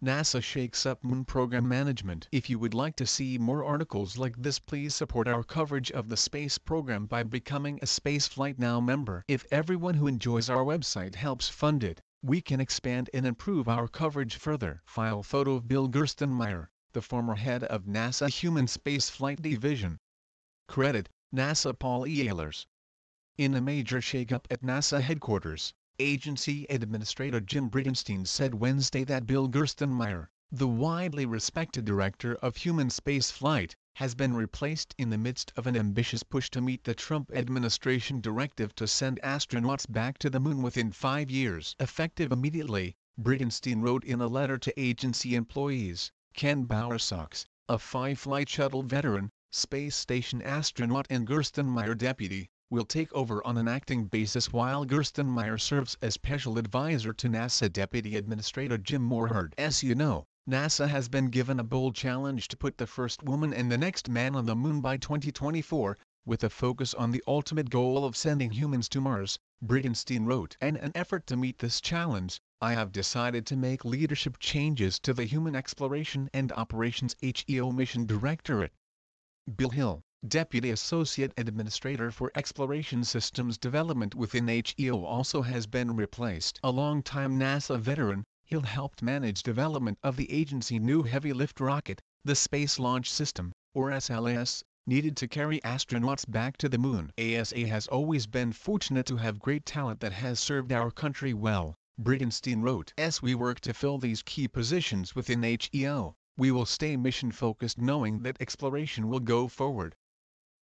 NASA shakes up Moon program management. If you would like to see more articles like this, please support our coverage of the space program by becoming a Spaceflight Now member. If everyone who enjoys our website helps fund it, we can expand and improve our coverage further. File photo of Bill Gerstenmaier, the former head of NASA Human Spaceflight Division. Credit, NASA Paul E. Ehlers. In a major shakeup at NASA headquarters, Agency Administrator Jim Bridenstine said Wednesday that Bill Gerstenmaier, the widely respected director of human spaceflight, has been replaced in the midst of an ambitious push to meet the Trump administration directive to send astronauts back to the Moon within 5 years. Effective immediately, Bridenstine wrote in a letter to agency employees. Ken Bowersox, a 5-flight shuttle veteran, space station astronaut and Gerstenmaier deputy, will take over on an acting basis while Gerstenmaier serves as special advisor to NASA Deputy Administrator Jim Morehard. As you know, NASA has been given a bold challenge to put the first woman and the next man on the Moon by 2024, with a focus on the ultimate goal of sending humans to Mars, Bridenstine wrote. In an effort to meet this challenge, I have decided to make leadership changes to the Human Exploration and Operations HEO Mission Directorate. Bill Hill, Deputy Associate Administrator for Exploration Systems Development within HEO, also has been replaced. A longtime NASA veteran, Hill helped manage development of the agency's new heavy lift rocket, the Space Launch System, or SLS, needed to carry astronauts back to the Moon. ASA has always been fortunate to have great talent that has served our country well, Bridenstine wrote. As we work to fill these key positions within HEO, we will stay mission-focused knowing that exploration will go forward.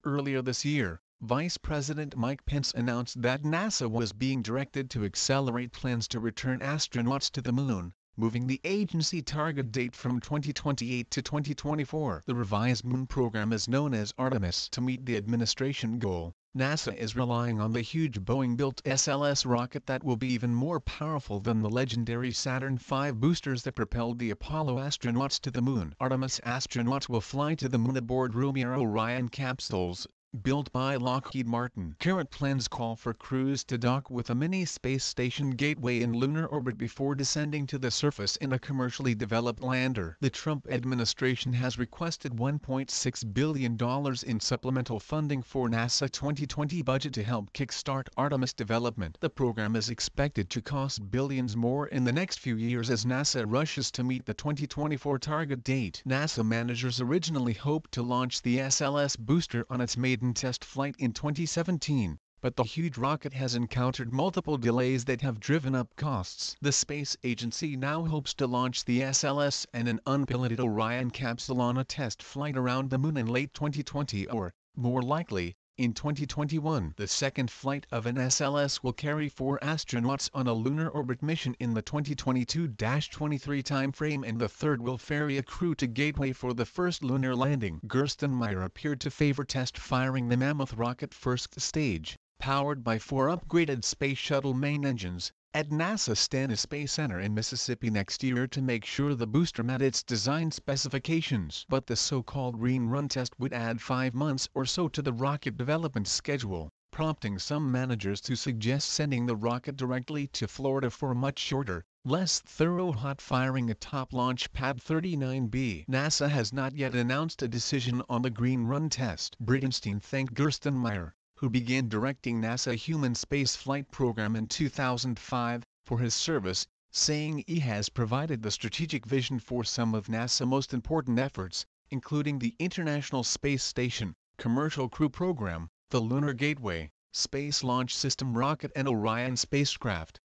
Earlier this year, Vice President Mike Pence announced that NASA was being directed to accelerate plans to return astronauts to the Moon, moving the agency target date from 2028 to 2024. The revised Moon program is known as Artemis. To meet the administration goal, NASA is relying on the huge Boeing-built SLS rocket that will be even more powerful than the legendary Saturn V boosters that propelled the Apollo astronauts to the Moon. Artemis astronauts will fly to the Moon aboard Rover Orion capsules, built by Lockheed Martin. Current plans call for crews to dock with a mini space station Gateway in lunar orbit before descending to the surface in a commercially developed lander. The Trump administration has requested $1.6 billion in supplemental funding for NASA 2020 budget to help kickstart Artemis development. The program is expected to cost billions more in the next few years as NASA rushes to meet the 2024 target date. NASA managers originally hoped to launch the SLS booster on its maiden test flight in 2017, but the huge rocket has encountered multiple delays that have driven up costs. The space agency now hopes to launch the SLS and an unpiloted Orion capsule on a test flight around the Moon in late 2020 or, more likely, in 2021. The second flight of an SLS will carry 4 astronauts on a lunar orbit mission in the 2022-23 timeframe, and the third will ferry a crew to Gateway for the first lunar landing. Gerstenmaier appeared to favor test firing the Mammoth rocket first stage, powered by 4 upgraded Space Shuttle main engines, at NASA Stennis Space Center in Mississippi next year to make sure the booster met its design specifications. But the so-called green run test would add 5 months or so to the rocket development schedule, prompting some managers to suggest sending the rocket directly to Florida for much shorter, less thorough hot firing atop Launch Pad 39B. NASA has not yet announced a decision on the green run test. Bridenstine thanked Gerstenmaier, who began directing NASA Human Spaceflight Program in 2005, for his service, saying he has provided the strategic vision for some of NASA's most important efforts, including the International Space Station, Commercial Crew Program, the Lunar Gateway, Space Launch System rocket and Orion spacecraft.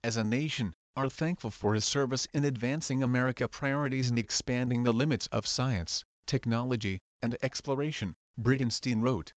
As a nation, are thankful for his service in advancing America's priorities and expanding the limits of science, technology, and exploration, Bridenstine wrote.